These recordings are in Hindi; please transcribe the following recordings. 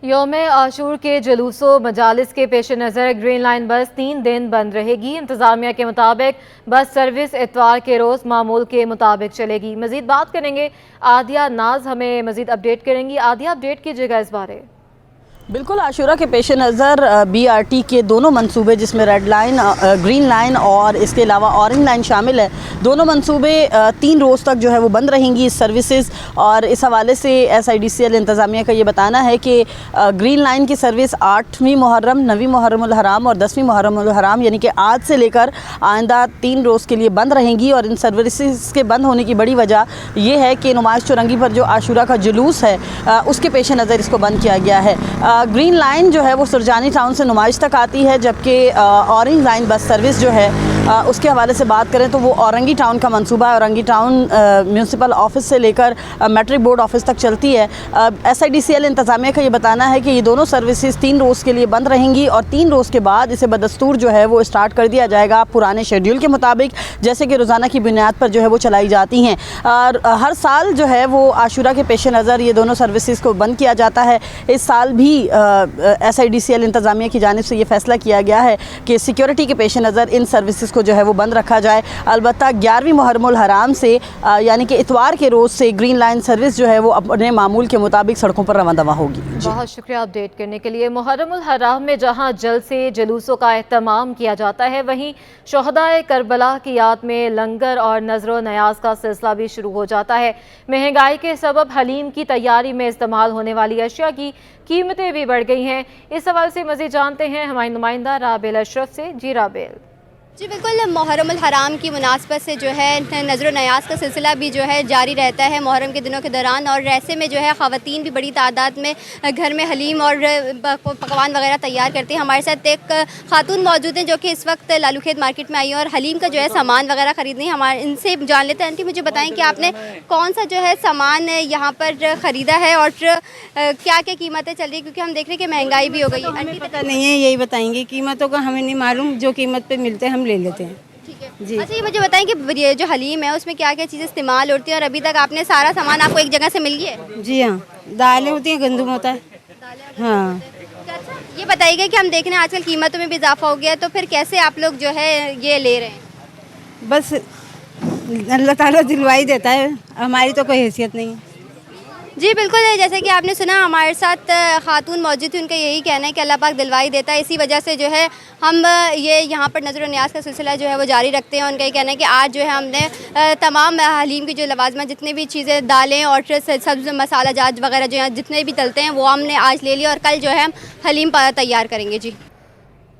यौम आशूर के जुलूसो मजालिस के पेश नज़र ग्रीन लाइन बस 3 दिन बंद रहेगी। इंतज़ामिया के मुताबिक बस सर्विस इतवार के रोज़ मामूल के मुताबिक चलेगी। मज़ीद बात करेंगे, आदिया नाज हमें मज़ीद अपडेट करेंगी। आदिया, अपडेट कीजिएगा इस बारे। बिल्कुल, आशूरा के पेश नज़र BRT के दोनों मंसूबे, जिसमें रेड लाइन, ग्रीन लाइन और इसके अलावा ऑरेंज लाइन शामिल है, दोनों मंसूबे 3 रोज़ तक जो है वो बंद रहेंगी सर्विसेज। और इस हवाले से SIDCL इंतज़ामिया का ये बताना है कि ग्रीन लाइन की सर्विस 8वीं मुहर्रम, 9वीं मुहर्रमुल हराम और 10वीं मुहर्रमुल हराम यानी कि आज से लेकर आइंदा 3 रोज़ के लिए बंद रहेंगी। और इन सर्विसेज के बंद होने की बड़ी वजह ये है कि नुमाइश चौरंगी पर जो आशूरा का जुलूस है उसके पेश नज़र इसको बंद किया गया है। ग्रीन लाइन जो है वो सुरजानी टाउन से नुमाइश तक आती है, जबकि ऑरेंज लाइन बस सर्विस जो है उसके हवाले से बात करें तो वो औरंगी टाउन का मंसूबा है। औरंगी टाउन म्यूनसिपल ऑफिस से लेकर मैट्रिक बोर्ड ऑफिस तक चलती है। SIDCL इंतज़ामिया का ये बताना है कि ये दोनों सर्विसेज 3 रोज़ के लिए बंद रहेंगी और 3 रोज़ के बाद इसे बदस्तूर जो है वो स्टार्ट कर दिया जाएगा पुराने शेड्यूल के मुताबिक, जैसे कि रोज़ाना की बुनियाद पर जो है वो चलाई जाती हैं। और हर साल जो है वो आशूरा के पेश नज़र ये दोनों सर्विसेज को बंद किया जाता है। इस साल भी SIDCL इंतज़ामिया की जानिब से ये फ़ैसला किया गया है कि सिक्योरिटी के पेश नज़र इन सर्विसेज को जो है वो बंद रखा जाए। अलबत्ता 11वीं मुहर्रमुल हराम से यानी कि इतवार के रोज़ से ग्रीन लाइन सर्विस जो है वो अपने मामूल के मुताबिक सड़कों पर रवां दवा होगी। बहुत शुक्रिया अपडेट करने के लिए। मुहर्रमुल हराम में जहां जल से जुलूसों का एहतमाम किया जाता है, वहीं शोहदाए करबला की याद में लंगर और नजर नयाज का सिलसिला भी शुरू हो जाता है। महंगाई के सबब हलीम की तैयारी में इस्तेमाल होने वाली अशिया की कीमतें भी बढ़ गई हैं। इस सवाल से मज़ीद जानते हैं हमारी नुमाइंदा राबेल अशरफ से। जी राबेल। जी बिल्कुल, मुहर्रमुल हराम की मुनासबत से जो है नज़र नयाज का सिलसिला भी जो है जारी रहता है मुहर्रम के दिनों के दौरान। और ऐसे में जो है ख़वातीन भी बड़ी तादाद में घर में हलीम और पकवान वगैरह तैयार करती हैं। हमारे साथ एक खातून मौजूद हैं जो कि इस वक्त लालूखेत मार्केट में आई हैं और हलीम का जो है सामान वगैरह ख़रीदनी है। हमारे इनसे जान लेते हैं। आंटी, मुझे बताएं कि आपने कौन सा जो है सामान यहाँ पर ख़रीदा है और क्या क्या कीमतें चल रही है, क्योंकि हम देख रहे हैं कि महंगाई भी हो गई है। आंटी पता नहीं है, यही बताएंगे। कीमतों का हमें नहीं मालूम, जो कीमत पे मिलते हैं हम ले लेते हैं। ठीक है जी। अच्छा, ये मुझे बताएं कि ये जो हलीम है उसमें क्या क्या चीज़ें इस्तेमाल होती है और अभी तक आपने सारा सामान आपको एक जगह से मिल गया है? जी हाँ, दालें होती हैं, गंदम होता है। हाँ। अच्छा, ये बताइएगा कि हम देख रहे हैं आजकल कीमतों में भी इजाफा हो गया है, तो फिर कैसे आप लोग जो है ये ले रहे हैं? बस अल्लाह ताला दिलवाई देता है, हमारी तो कोई हैसियत नहीं है। जी बिल्कुल, जैसे कि आपने सुना हमारे साथ खातून मौजूद थी, उनका यही कहना है कि अल्लाह पाक दिलवाई देता है। इसी वजह से जो है हम ये यहाँ पर नज़र न्याज का सिलसिला जो है वो जारी रखते हैं। उनका ये कहना है कि आज जो है हमने तमाम हलीम की जो लवाजमा जितनी भी चीज़ें, दालें और सब्ज़ मसाला जात वगैरह जो है जितने भी तलते हैं वो हमने आज ले लिया और कल जो है हम हलीम तैयार करेंगे। जी,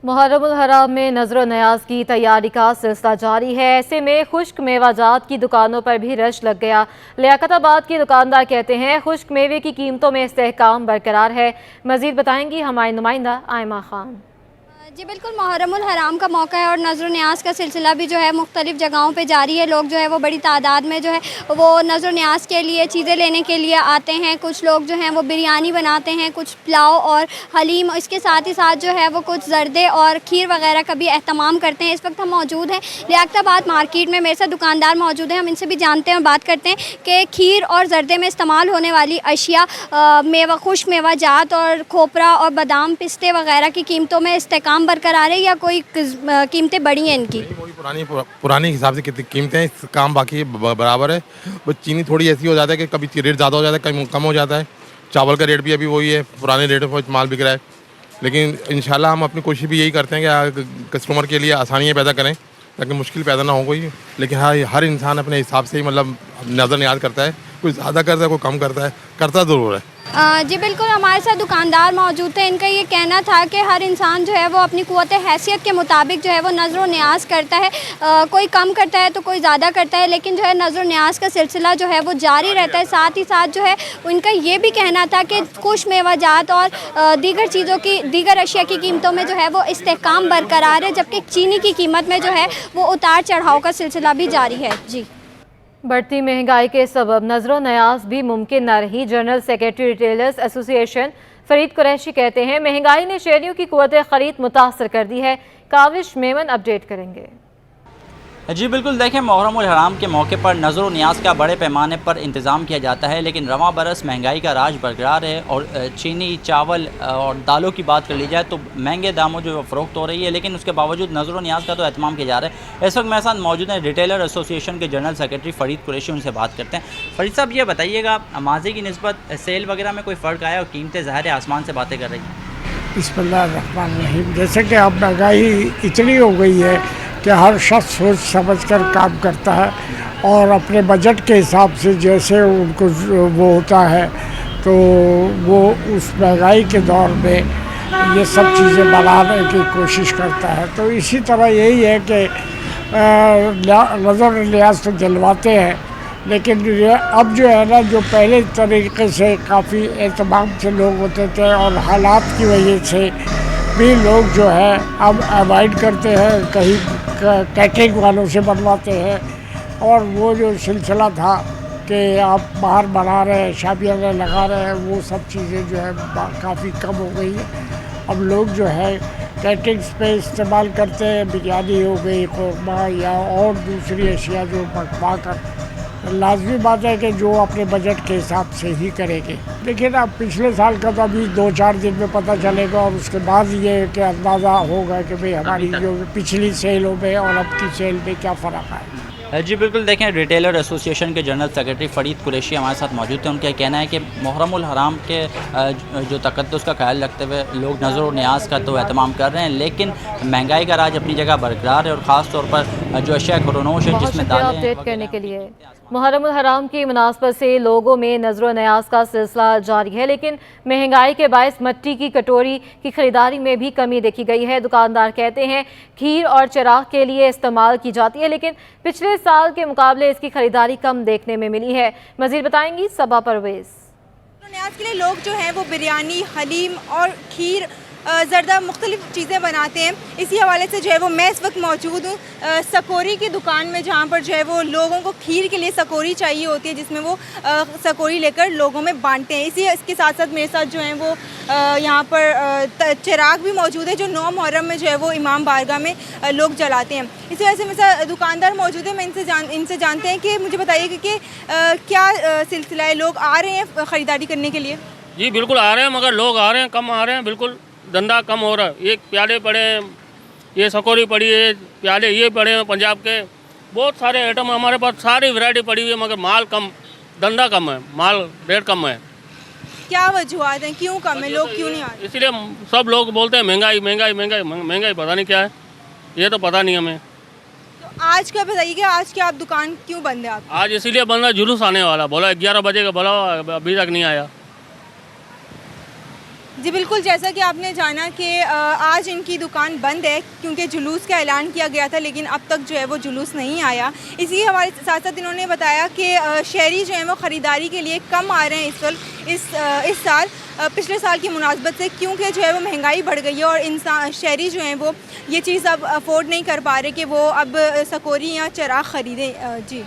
मुहर्रमुल हराम में नजर नयाज की तैयारी का सिलसिला जारी है। ऐसे में खुश्क मेवाजात की दुकानों पर भी रश लग गया। लियाकताबाद के दुकानदार कहते हैं खुश्क मेवे की कीमतों में इस्तेहकाम बरकरार है। मजीद बताएंगी हमारी नुमाइंदा आयमा खान। जी बिल्कुल, मुहर्रमुल हराम का मौका है और नज़र न्याज का सिलसिला भी जो है मुख्तलिफ़ जगहों पे जारी है। लोग जो है वो बड़ी तादाद में जो है वो नज़र न्याज के लिए चीज़ें लेने के लिए आते हैं। कुछ लोग जो हैं वो बिरयानी बनाते हैं, कुछ पुलाव और हलीम, इसके साथ ही साथ जो है वो कुछ जर्दे और खीर वगैरह का भी एहतमाम करते हैं। इस वक्त हम मौजूद हैं लियाकताबाद मार्केट में, मेरे साथ दुकानदार मौजूद हैं। हम इनसे भी जानते हैं और बात करते हैं कि खीर और जर्दे में इस्तेमाल होने वाली अशिया, मेवा, खुश्क मेवा जात और खोपरा और बादाम, पिस्ते वगैरह की कीमतों में इस्तेहकाम बरकरार है या कोई कीमतें बढ़ी हैं इनकी? पुरानी हिसाब से कितनी कीमतें हैं, काम बाकी बराबर है। बस चीनी थोड़ी ऐसी हो जाता है कि कभी रेट ज़्यादा हो जाता है, कभी कम हो जाता है। चावल का रेट भी अभी वही है, पुराने रेट पर माल बिक रहा है। लेकिन इंशाल्लाह हम अपनी कोशिश भी यही करते हैं कि कस्टमर के लिए आसानियाँ पैदा करें ताकि मुश्किल पैदा ना हो कोई। लेकिन हाँ, हर इंसान अपने हिसाब से ही मतलब नज़र न्याज करता है, कोई ज़्यादा करता है, कोई कम करता है, करता ज़रूर है। जी बिल्कुल, हमारे साथ दुकानदार मौजूद थे। इनका ये कहना था कि हर इंसान जो है वो अपनी क़ुव्वत हैसियत के मुताबिक जो है वो नज़र न्याज करता है। कोई कम करता है तो कोई ज़्यादा करता है, लेकिन जो है नज़र न्याज का सिलसिला जो है वो जारी रहता है। साथ ही साथ जो है उनका ये भी कहना था कि खुश मेवाजात और दीगर चीज़ों की, दीगर अशिया की कीमतों में जो है वो इस्तेहकाम बरकरार है, जबकि चीनी की कीमत में जो है वो उतार चढ़ाव का सिलसिला भी जारी है। जी, बढ़ती महंगाई के सबब नजर नयाज भी मुमकिन न रही। General secretary retailers association Farid Qureshi कहते हैं महंगाई ने शहरियों की कुव्वत खरीद मुतासर कर दी है। काविश मेमन अपडेट करेंगे। जी बिल्कुल, देखें मुहर्रमुल हराम के मौके पर नज़र न्याज का बड़े पैमाने पर इंतज़ाम किया जाता है, लेकिन रवां बरस महंगाई का राज बरकरार है और चीनी, चावल और दालों की बात कर ली जाए तो महंगे दामों जो फ़रोख्त हो रही है, लेकिन उसके बावजूद नज़र न्याज का तो एहतमाम किया जा रहा है। इस वक्त मेरे साथ मौजूद हैं रिटेलर एसोसिएशन के जनरल सेक्रेटरी फ़रीद कुरैशी, उनसे बात करते हैं। फ़रीद साहब, ये बताइएगा, माजी की निस्बत सेल वगैरह में कोई फ़र्क आया और कीमतें ज़ाहिर है आसमान से बातें कर रही हैं? बिस्मिल्लाहिर्रहमानिर्रहीम। जैसे कि अब महंगाई इतनी हो गई है कि हर शख्स सोच समझ कर काम करता है और अपने बजट के हिसाब से जैसे उनको वो होता है तो वो उस महंगाई के दौर में ये सब चीज़ें बनाने की कोशिश करता है। तो इसी तरह यही है कि नज़र लिहाज तो दिलवाते हैं, लेकिन अब जो है ना, जो पहले तरीके से काफ़ी एहतमाम से लोग होते थे और हालात की वजह से भी लोग जो है अब अवॉइड करते हैं, कहीं कैटरिंग वालों से बनवाते हैं। और वो जो सिलसिला था कि आप बाहर बना रहे हैं, शादियों में लगा रहे हैं, वो सब चीज़ें जो है काफ़ी कम हो गई है। अब लोग जो है कैटरिंग्स पे इस्तेमाल करते हैं, बिरयानी हो गई, क़ोरमा या और दूसरी अशिया जो पकवा कर। लाजमी बात है कि जो अपने बजट के हिसाब से ही करेंगे। लेकिन अब पिछले साल का तो अभी 2-4 दिन में पता चलेगा और उसके बाद ये कि अंदाज़ा होगा कि भाई हमारी जो पिछली सेलों में और अब की सेल में क्या फ़र्क आया। जी बिल्कुल, देखें रिटेलर एसोसिएशन के जनरल सेक्रेटरी फ़रीद कुरैशी हमारे साथ मौजूद थे। उनका कहना है कि मुहर्रमुल हराम के जो तक़द्दुस का ख्याल रखते हुए लोग नज़र और न्याज का तो एहतमाम कर रहे हैं, लेकिन महंगाई का राज अपनी जगह बरकरार है और ख़ास तौर पर जो अशिया खुरोनोश है जिसमें दालें अपडेट करने के लिए। मुहर्रमुल हराम की मुनासबत से लोगों में नज़र न्याज का सिलसिला जारी है, लेकिन महंगाई के बायस मिट्टी की कटोरी की खरीदारी में भी कमी देखी गई है। दुकानदार कहते हैं खीर और चिराग के लिए इस्तेमाल की जाती है, लेकिन पिछले साल के मुकाबले इसकी खरीदारी कम देखने में मिली है। मज़ीद बताएंगी सबा परवेज़। न्याज के लिए लोग जो हैं वो बिरयानी, हलीम और खीर, ज़रदा मुख्तलिफ़ चीज़ें बनाते हैं। इसी हवाले से जो है वो मैं इस वक्त मौजूद हूँ सकोरी की दुकान में, जहाँ पर जो है वो लोगों को खीर के लिए सकोरी चाहिए होती है, जिसमें वो सकोरी लेकर लोगों में बांटते हैं। इसके साथ साथ मेरे साथ जो है वो यहाँ पर चिराग भी मौजूद है, जो 9 मुहर्रम में जो है वो इमाम बारगाह में लोग जलाते हैं। इसी वजह से मेरे साथ दुकानदार मौजूद है, मैं इनसे जानते हैं कि मुझे बताइए कि क्या सिलसिला है, लोग आ रहे हैं ख़रीदारी करने के लिए? जी बिल्कुल आ रहे हैं, मगर लोग आ रहे हैं, कम आ रहे हैं, बिल्कुल धंधा कम हो रहा है। ये प्याले पड़े हैं, ये सकोरी पड़ी है, प्याले ये पड़े हैं पंजाब के, बहुत सारे आइटम हमारे पास, सारी वैरायटी पड़ी हुई है, मगर माल कम, धंधा कम है, माल रेट कम है। क्या वजूहत हैं, क्यों कम है, लोग क्यों नहीं आ रहे? इसलिए सब लोग बोलते हैं महंगाई महंगाई महंगाई महंगाई, पता नहीं क्या है, ये तो पता नहीं हमें। तो आज का बताइए कि आज की आप दुकान क्यों बंद है आप? आज इसीलिए बंद है, जुलूस आने वाला, बोला 11 बजे का, बोला अभी तक नहीं आया। जी बिल्कुल, जैसा कि आपने जाना कि आज इनकी दुकान बंद है क्योंकि जुलूस का ऐलान किया गया था, लेकिन अब तक जो है वो जुलूस नहीं आया। इसी हमारे साथ साथ इन्होंने बताया कि शहरी जो है वो ख़रीदारी के लिए कम आ रहे हैं इस वक्त इस साल पिछले साल की मुनासबत से, क्योंकि जो है वो महंगाई बढ़ गई है और इंसान शहरी जो हैं वो ये चीज़ अब अफोर्ड नहीं कर पा रहे कि वो अब सकोरी या चिराग ख़रीदें। जी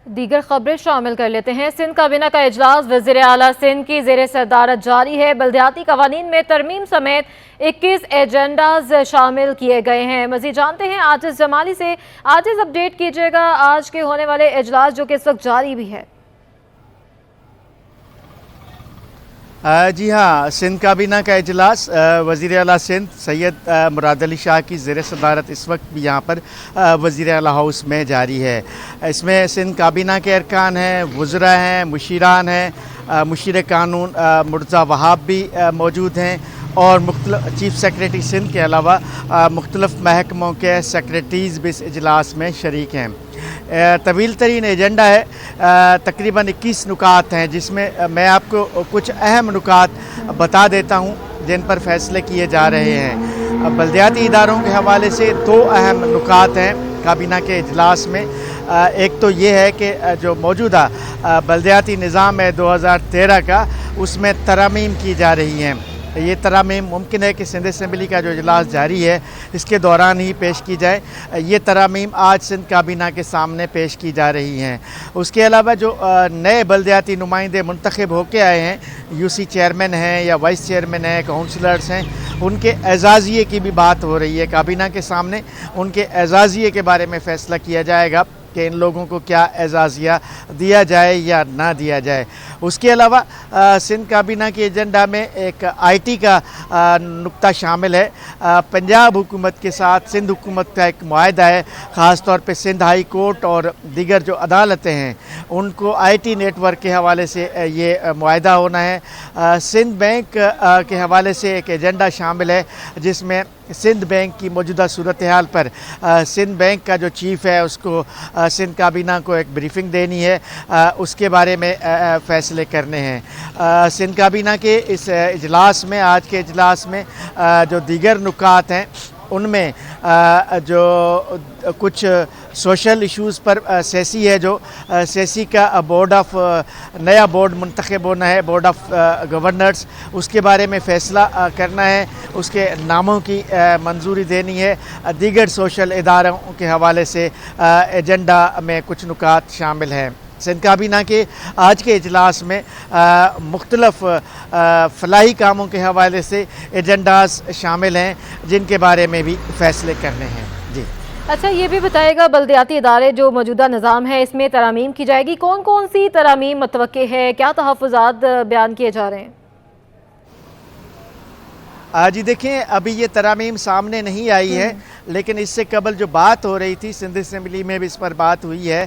दीगर खबरें शामिल कर लेते हैं। सिंध काबीना का इजलास वज़ीर आला सिंध की ज़ेर सदारत जारी है। बल्दियाती कवानीन में तरमीम समेत 21 एजेंडाज शामिल किए गए हैं। मज़ीद जानते हैं आजिज़ जमाली से। आजिज़, अपडेट कीजिएगा आज के होने वाले इजलास जो कि इस वक्त जारी भी है। जी हाँ, सिंध काबीना का इजलास वज़ीर आला सिंध सैयद मुराद अली शाह की ज़ेर सदारत इस वक्त भी यहाँ पर वज़ीर आला हाउस में जारी है। इसमें सिंध काबीना के अरकान हैं, वज़रा हैं, मुशीरान हैं, मुशीर कानून मुर्ज़ा वहाब भी मौजूद हैं और चीफ़ सेक्रेटरी सिंध के अलावा मुख्तलिफ़ महकमों के सेक्रेटरीज़ भी इस इजलास में शरीक हैं। तवील तरीन एजेंडा है, तकरीबन 21 नुकात हैं, जिसमें मैं आपको कुछ अहम नुकात बता देता हूं जिन पर फैसले किए जा रहे हैं। बल्दियाती इदारों के हवाले से 2 अहम नुकात हैं काबीना के इजलास में। एक तो ये है कि जो मौजूदा बल्दियाती निज़ाम है 2013 का, उसमें तरमीम की जा रही हैं। ये तरामीम मुमकिन है कि सिंध असम्बली का जो इजलास जारी है इसके दौरान ही पेश की जाए। ये तरामीम आज सिंध काबीना के सामने पेश की जा रही हैं। उसके अलावा जो नए बल्दियाती नुमाइंदे मुंतखब होके आए हैं, यूसी चेयरमैन हैं या वाइस चेयरमैन हैं, काउंसलर्स हैं, उनके एजाज़िये की भी बात हो रही है। काबीना के सामने उनके एजाज़िये के बारे में फ़ैसला किया जाएगा कि इन लोगों को क्या एजाज़िया दिया जाए या ना दिया जाए। उसके अलावा सिंध काबीना के एजेंडा में एक आईटी का नुक्ता शामिल है। पंजाब हुकूमत के साथ सिंध हुकूमत का एक मुआहदा है, ख़ास तौर पे सिंध हाई कोर्ट और दीगर जो अदालतें हैं उनको आईटी नेटवर्क के हवाले से ये मुआहदा होना है। सिंध बैंक के हवाले से एक एजेंडा शामिल है जिसमें सिंध बैंक की मौजूदा सूरत हाल पर सिंध बैंक का जो चीफ़ है उसको सिंध काबीना को एक ब्रीफिंग देनी है, उसके बारे में फ़ैसले करने हैं। सिंध काबीना के इस इजलास में, आज के इजलास में जो दीगर नुकात हैं उनमें जो कुछ सोशल इश्यूज़ पर सेसी है, जो सेसी का बोर्ड ऑफ नया बोर्ड मुंतखब होना है, बोर्ड ऑफ गवर्नर्स, उसके बारे में फ़ैसला करना है, उसके नामों की मंजूरी देनी है। दीगर सोशल इदारों के हवाले से एजेंडा में कुछ नुकात शामिल हैं। सिंध काबीना के आज के इजलास में मुख्तलफ़ फलाही कामों के हवाले से एजेंडास शामिल हैं जिनके बारे में भी फ़ैसले करने हैं। जी अच्छा, ये भी बताइएगा, बल्दियाती इदारे जो मौजूदा निज़ाम है इसमें तरामीम की जाएगी, कौन कौन सी तरामीम मतवक्के है, क्या तहफ़्फ़ुज़ात बयान किए जा रहे हैं? जी देखें, अभी ये तरामीम सामने नहीं आई है, लेकिन इससे कबल जो बात हो रही थी सिंध असम्बली में भी इस पर बात हुई है।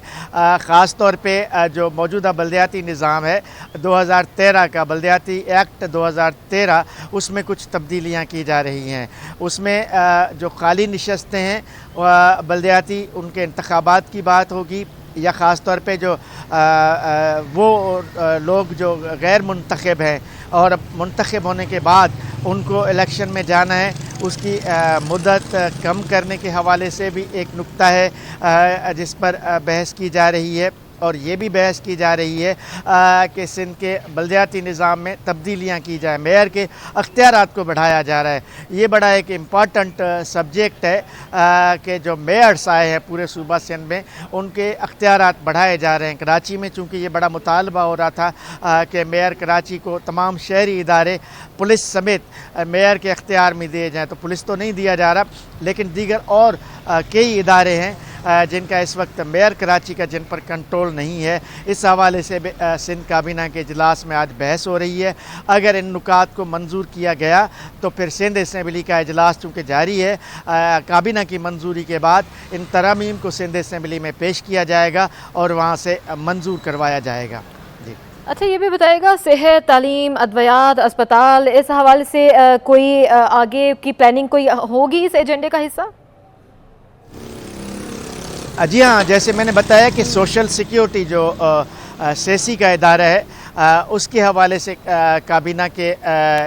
ख़ास तौर पे जो मौजूदा बल्दियाती निज़ाम है 2013 का बल्दियाती एक्ट 2013, उसमें कुछ तब्दीलियाँ की जा रही हैं। उसमें जो खाली नशस्तें हैं बल्दियाती, उनके इंतखाबात की बात होगी, या ख़ास तौर पे जो वो लोग जो गैर मुंतखब हैं और मुंतखब होने के बाद उनको इलेक्शन में जाना है, उसकी मुद्दत कम करने के हवाले से भी एक नुक्ता है जिस पर बहस की जा रही है। और ये भी बहस की जा रही है कि सिंध के बल्दियाती निज़ाम में तब्दीलियाँ की जाए, मेयर के अख्तियारात को बढ़ाया जा रहा है। ये बड़ा एक इम्पॉर्टेंट सब्जेक्ट है कि जो मेयर्स आए हैं पूरे सूबा सिंध में उनके अख्तियारात बढ़ाए जा रहे हैं। कराची में चूँकि ये बड़ा मुतालबा हो रहा था कि मेयर कराची को तमाम शहरी इदारे पुलिस समेत मेयर के अख्तियार में दिए जाएँ, तो पुलिस तो नहीं दिया जा रहा, लेकिन दीगर और कई इदारे हैं जिनका इस वक्त मेयर कराची का जिन पर कंट्रोल नहीं है। इस हवाले से सिंध काबीना के इजलास में आज बहस हो रही है। अगर इन नुकात को मंजूर किया गया तो फिर सिंध असम्बली का इजलास चूँकि जारी है, काबीना की मंजूरी के बाद इन तरामीम को सिंध असम्बली में पेश किया जाएगा और वहाँ से मंजूर करवाया जाएगा। जी अच्छा, ये भी बताइएगा, सेहत, तालीम, अद्वियात, अस्पताल, इस हवाले से कोई आगे की प्लानिंग कोई होगी इस एजेंडे का हिस्सा? जी हाँ, जैसे मैंने बताया कि सोशल सिक्योरिटी जो सेसी का इदारा है उसके हवाले से काबीना के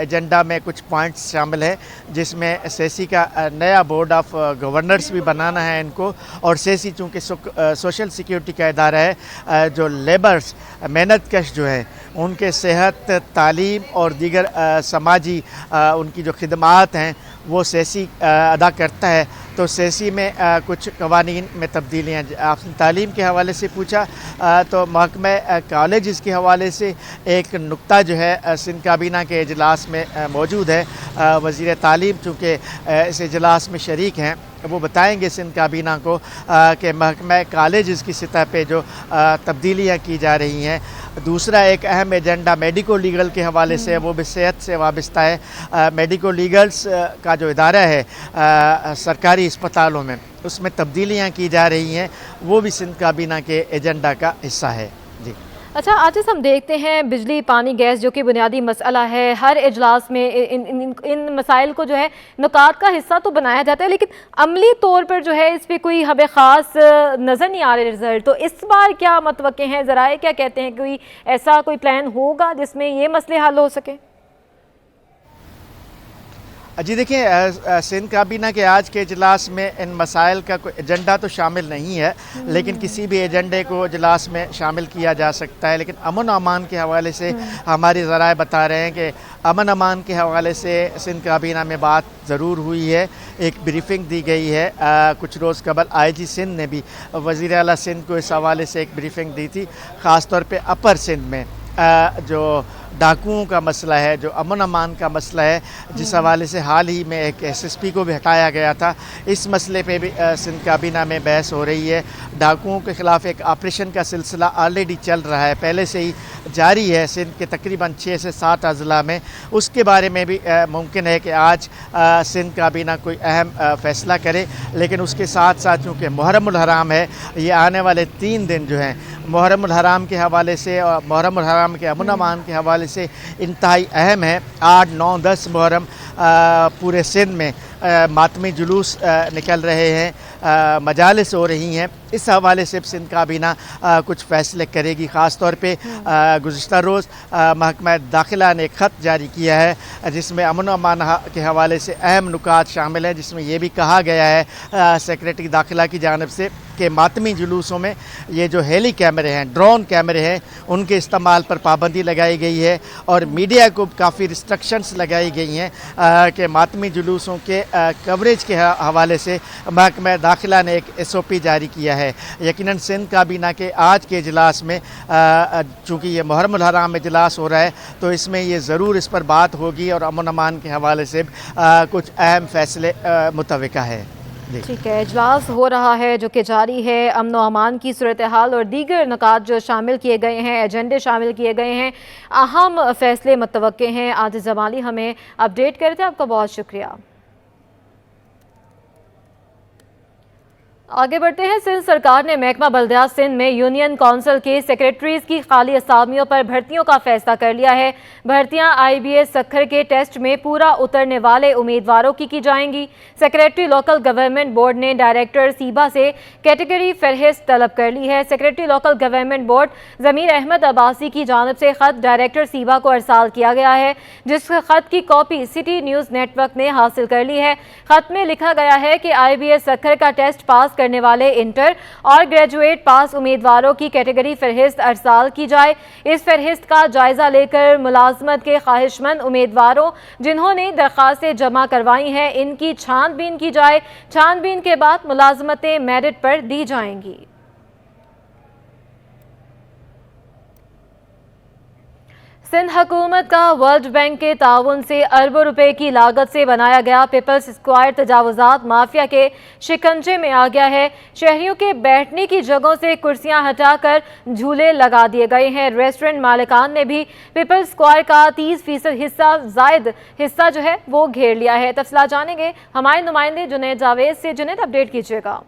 एजेंडा में कुछ पॉइंट्स शामिल हैं, जिसमें सेसी का नया बोर्ड ऑफ गवर्नर्स भी बनाना है इनको। और सेसी चूँकि सोशल सिक्योरिटी का इदारा है, जो लेबर्स मेहनत कश जो है उनके सेहत, तालीम और दीगर समाजी उनकी जो खिदमात हैं वो सेसी अदा करता है। तो सेसी में कुछ कवानीन में तब्दीलियाँ, आपने तालीम के हवाले से पूछा तो महकमा कॉलेज के हवाले से एक नुक्ता जो है सिंध काबीना के इजलास में मौजूद है। वज़ीर तालीम चूँकि इस इजलास में शरीक हैं, वो बताएंगे सिंध काबीना को कि महकमा कॉलेज की सतह पे जो तब्दीलियाँ की जा रही हैं। दूसरा एक अहम एजेंडा मेडिको लीगल के हवाले से, वो भी सेहत से वाबस्ता है। मेडिको लीगल्स का जो इदारा है सरकारी अस्पतालों में, उसमें तब्दीलियाँ की जा रही हैं, वो भी सिंध काबीना के एजेंडा का हिस्सा है। जी अच्छा, आज हम देखते हैं बिजली, पानी, गैस जो कि बुनियादी मसला है, हर इजलास में इन मसाइल को जो है नुकात का हिस्सा तो बनाया जाता है, लेकिन अमली तौर पर जो है इस पर कोई हमें ख़ास नज़र नहीं आ रहे रिजल्ट। तो इस बार क्या मतवक्के हैं, ज़राए क्या कहते हैं, कोई ऐसा कोई प्लान होगा जिसमें ये मसले हल हो सके? जी देखिए, सिंध काबीना के आज के इजलास में इन मसाइल का कोई एजेंडा तो शामिल नहीं है, लेकिन किसी भी एजेंडे को इजलास में शामिल किया जा सकता है। लेकिन अमन अमान के हवाले से हमारी ज़राए बता रहे हैं कि अमन अमान के हवाले से सिंध काबीना में बात ज़रूर हुई है, एक ब्रीफिंग दी गई है। कुछ रोज़ कबल IG सिंध ने भी वज़ीर आला सिंध को इस हवाले से एक ब्रीफिंग दी थी, ख़ास तौर पे अपर सिंध में जो डाकुओं का मसला है, जो अमन अमान का मसला है, जिस हवाले से हाल ही में एक SSP को भी हटाया गया था, इस मसले पे भी सिंध काबीना में बहस हो रही है। डाकुओं के ख़िलाफ़ एक ऑपरेशन का सिलसिला ऑलरेडी चल रहा है, पहले से ही जारी है सिंध के तकरीबन 6 से 7 अज़ला में। उसके बारे में भी मुमकिन है कि आज सिंध काबीना कोई अहम फ़ैसला करे, लेकिन उसके साथ साथ चूँकि मुहर्रमुल हराम है, ये आने वाले 3 दिन जो हैं मुहर्रमुल हराम के हवाले से और मुहर्रमुल हराम के अमन अमान के हवाले से इंतहाई अहम है। 8, 9, 10 मुहर्रम पूरे सिंध में मातमी जुलूस निकल रहे हैं, मजालिस हो रही हैं। इस हवाले से सिंध काबीना कुछ फ़ैसले करेगी। ख़ास तौर पे गुज़िश्ता रोज़ महकमा दाखिला ने एक ख़त जारी किया है जिसमें अमन व अमान के हवाले से अहम नुकात शामिल हैं, जिसमें यह भी कहा गया है सेक्रेटरी दाखिला की जानिब से कि मातमी जुलूसों में ये जो हेली कैमरे हैं, ड्रोन कैमरे हैं, उनके इस्तेमाल पर पाबंदी लगाई गई है और मीडिया को काफ़ी रिस्ट्रिक्शंस लगाई गई हैं कि मातमी जुलूसों के कवरेज के हवाले से महकमा दाखिला ने एक SOP जारी किया है। यकीनन सिंध काबीना के आज के इजलास में चूँकि ये मुहर्रमुल हराम इजलास हो रहा है, तो इसमें ये ज़रूर इस पर बात होगी और अमन अमान के हवाले से कुछ अहम फ़ैसले मुतवक्का है। ठीक है, इजलास हो रहा है जो कि जारी है। अमन व अमान की सूरत हाल और दीगर नुकात जो शामिल किए गए हैं, एजेंडे शामिल किए गए हैं, अहम फ़ैसले मुतवक्के हैं। आज जमाली हमें अपडेट कर रहे थे, आपका बहुत शुक्रिया। आगे बढ़ते हैं। सिंध सरकार ने महकमा बल्दियात सिंध में यूनियन काउंसिल के सेक्रेटरीज की खाली असामियों पर भर्तियों का फैसला कर लिया है। भर्तियां IBS सक्खर के टेस्ट में पूरा उतरने वाले उम्मीदवारों की जाएंगी। सेक्रेटरी लोकल गवर्नमेंट बोर्ड ने डायरेक्टर सीबा से कैटेगरी फहरिस्त तलब कर ली है। सेक्रेटरी लोकल गवर्नमेंट बोर्ड ज़मीर अहमद अब्बासी की जानिब से ख़त डायरेक्टर सीबा को अरसाल किया गया है, जिस ख़त की कॉपी सिटी न्यूज़ नेटवर्क ने हासिल कर ली है। ख़त में लिखा गया है कि IBS सक्खर का टेस्ट पास करने वाले इंटर और ग्रेजुएट पास उम्मीदवारों की कैटेगरी फहरिस्त अरसाल की जाए। इस फहरिस्त का जायजा लेकर मुलाजमत के ख्वाहिशमंद उम्मीदवारों जिन्होंने दरखास्तें जमा करवाई हैं, इनकी छानबीन की जाए। छानबीन के बाद मुलाजमतें मेरिट पर दी जाएंगी। सिंध हुकूमत का वर्ल्ड बैंक के ताउन से अरबों रुपए की लागत से बनाया गया पीपल्स स्क्वायर तजावुजात माफिया के शिकंजे में आ गया है। शहरियों के बैठने की जगहों से कुर्सियां हटाकर झूले लगा दिए गए हैं। रेस्टोरेंट मालिकान ने भी पीपल्स स्क्वायर का 30% हिस्सा जायद हिस्सा जो है वो घेर लिया है। तफसीलात जानेंगे हमारे नुमाइंदे जुनैद जावेद से। जुनैद, अपडेट कीजिएगा।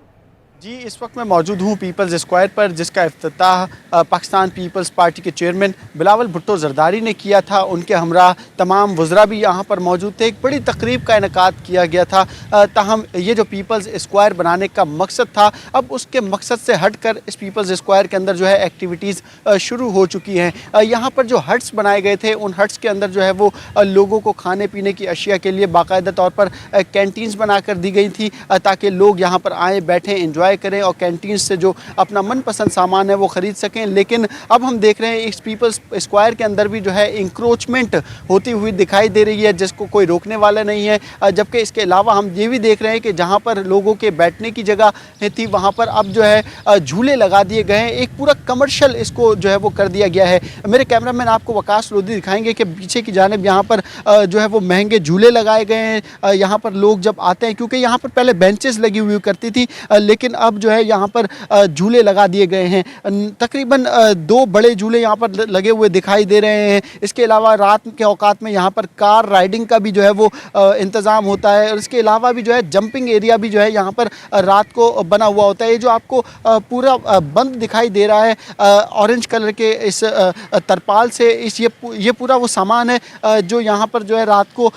जी, इस वक्त मैं मौजूद हूँ पीपल्स स्क्वायर पर, जिसका इफ्तिताह पाकिस्तान पीपल्स पार्टी के चेयरमैन बिलावल भुट्टो जरदारी ने किया था। उनके हमरा तमाम वज़रा भी यहाँ पर मौजूद थे। एक बड़ी तकरीब का इनेकाद किया गया था। ताहम ये जो पीपल्स स्क्वायर बनाने का मकसद था, अब उसके मकसद से हट कर इस पीपल्स स्क्वायर के अंदर जो है एक्टिविटीज़ शुरू हो चुकी हैं। यहाँ पर जो हट्स बनाए गए थे, उन हट्स के अंदर जो है वो लोगों को खाने पीने की अशिया के लिए बाकायदा तौर पर कैंटीन्स बना कर दी गई थी ताकि लोग यहाँ पर आएँ, बैठें, इंजॉय करें और कैंटीन से जो अपना मनपसंद सामान है वो ख़रीद सकें। लेकिन अब हम देख रहे हैं इस पीपल्स स्क्वायर के अंदर भी जो है इंक्रोचमेंट होती हुई दिखाई दे रही है, जिसको कोई रोकने वाला नहीं है। जबकि इसके अलावा हम ये भी देख रहे हैं कि जहाँ पर लोगों के बैठने की जगह थी, वहाँ पर अब जो है झूले लगा दिए गए हैं। एक पूरा कमर्शियल इसको जो है वो कर दिया गया है। मेरे कैमरामैन आपको वकास लोधी दिखाएंगे कि पीछे की जानिब यहाँ पर जो है वो महंगे झूले लगाए गए हैं। यहाँ पर लोग जब आते हैं, क्योंकि यहाँ पर पहले बेंचेस लगी हुई करती थी, लेकिन अब जो है यहाँ पर झूले लगा दिए गए हैं। तकरीबन 2 बड़े झूले यहाँ पर लगे हुए दिखाई दे रहे हैं। इसके अलावा रात के औकात में यहाँ पर कार राइडिंग का भी जो है वो इंतज़ाम होता है और इसके अलावा भी जो है जंपिंग एरिया भी जो है यहाँ पर रात को बना हुआ होता है। ये जो आपको पूरा बंद दिखाई दे रहा है ऑरेंज कलर के इस तरपाल से, ये पूरा वो सामान है जो यहाँ पर जो है रात को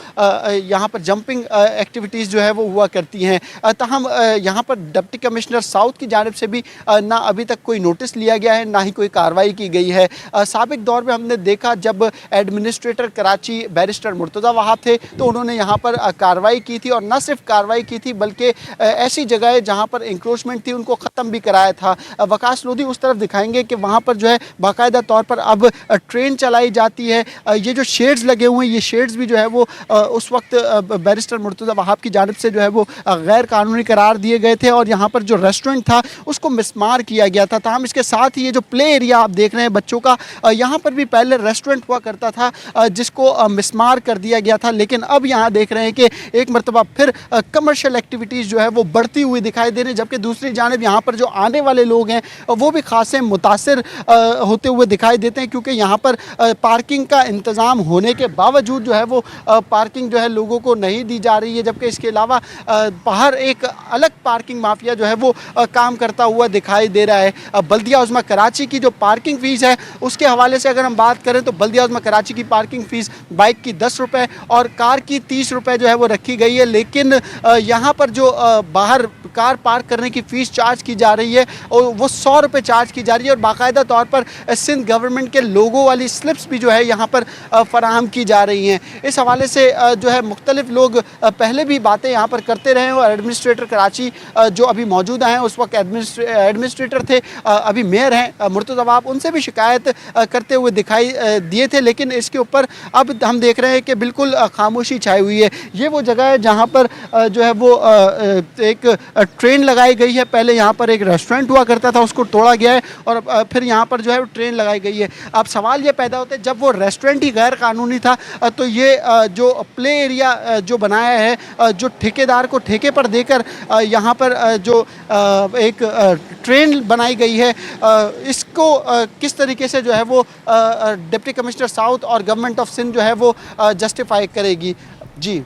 यहाँ पर जंपिंग एक्टिविटीज़ जो है वो हुआ करती हैं। ताहम यहाँ पर डिप्टी कमिश्नर साउथ की जानिब से भी ना अभी तक कोई नोटिस लिया गया है, ना ही कोई कार्रवाई की गई है। साबिक दौर में हमने देखा जब एडमिनिस्ट्रेटर कराची बैरिस्टर मुर्तज़ा वहाब थे तो उन्होंने यहाँ पर कार्रवाई की थी और न सिर्फ कार्रवाई की थी बल्कि ऐसी जगह जहाँ पर इंक्रोचमेंट थी उनको ख़त्म भी कराया था। वकास लोधी उस तरफ दिखाएंगे कि वहाँ पर जो है बाकायदा तौर पर अब ट्रेन चलाई जाती है। ये जो शेड्स लगे हुए हैं, ये शेड्स भी जो है वो उस वक्त बैरिस्टर मुर्तज़ा वहाब की जानिब से जो है वो गैर कानूनी करार दिए गए थे और यहाँ पर जो जो रेस्टोरेंट था उसको मिसमार किया गया था। तमाम इसके साथ ही ये जो प्ले एरिया आप देख रहे हैं बच्चों का, यहाँ पर भी पहले रेस्टोरेंट हुआ करता था जिसको मिसमार कर दिया गया था, लेकिन अब यहाँ देख रहे हैं कि एक मरतबा फिर कमर्शियल एक्टिविटीज़ जो है वो बढ़ती हुई दिखाई दे रही है। जबकि दूसरी जानिब यहाँ पर जो आने वाले लोग हैं वो भी खासे मुतासिर होते हुए दिखाई देते हैं, क्योंकि यहाँ पर पार्किंग का इंतज़ाम होने के बावजूद जो है वो पार्किंग जो है लोगों को नहीं दी जा रही है। जबकि इसके अलावा बाहर एक अलग पार्किंग माफिया जो है वो काम करता हुआ दिखाई दे रहा है। बल्दिया उज़्मा कराची की जो पार्किंग फ़ीस है उसके हवाले से अगर हम बात करें तो बल्दिया उज़्मा कराची की पार्किंग फ़ीस बाइक की 10 रुपये और कार की 30 रुपये जो है वो रखी गई है। लेकिन यहाँ पर जो बाहर कार पार्क करने की फ़ीस चार्ज की जा रही है और वो 100 रुपये चार्ज की जा रही है, और बाकायदा तौर पर सिंध गवर्नमेंट के लोगों वाली स्लिप्स भी जो है यहाँ पर फराहम की जा रही हैं। इस हवाले से जो है मुख्तलिफ लोग पहले भी बातें यहाँ पर करते रहे हैं, और एडमिनिस्ट्रेटर कराची जो अभी मौजूद हैं उस वक्त एडमिनिस्ट्रेटर थे, अभी मेयर हैं मुर्तज़ा अवाब, उनसे भी शिकायत करते हुए दिखाई दिए थे। लेकिन इसके ऊपर अब हम देख रहे हैं कि बिल्कुल खामोशी छाई हुई है। ये वो जगह है जहाँ पर जो है वो एक ट्रेन लगाई गई है। पहले यहाँ पर एक रेस्टोरेंट हुआ करता था, उसको तोड़ा गया है और फिर यहाँ पर जो है ट्रेन लगाई गई है। अब सवाल ये पैदा होता है, जब वो रेस्टोरेंट ही गैर कानूनी था तो ये जो प्ले एरिया जो बनाया है, जो ठेकेदार को ठेके पर देकर यहाँ पर जो एक ट्रेन बनाई गई है, इसको किस तरीके से जो है वो डिप्टी कमिश्नर साउथ और गवर्नमेंट ऑफ सिंध जो है वो जस्टिफाई करेगी। जी।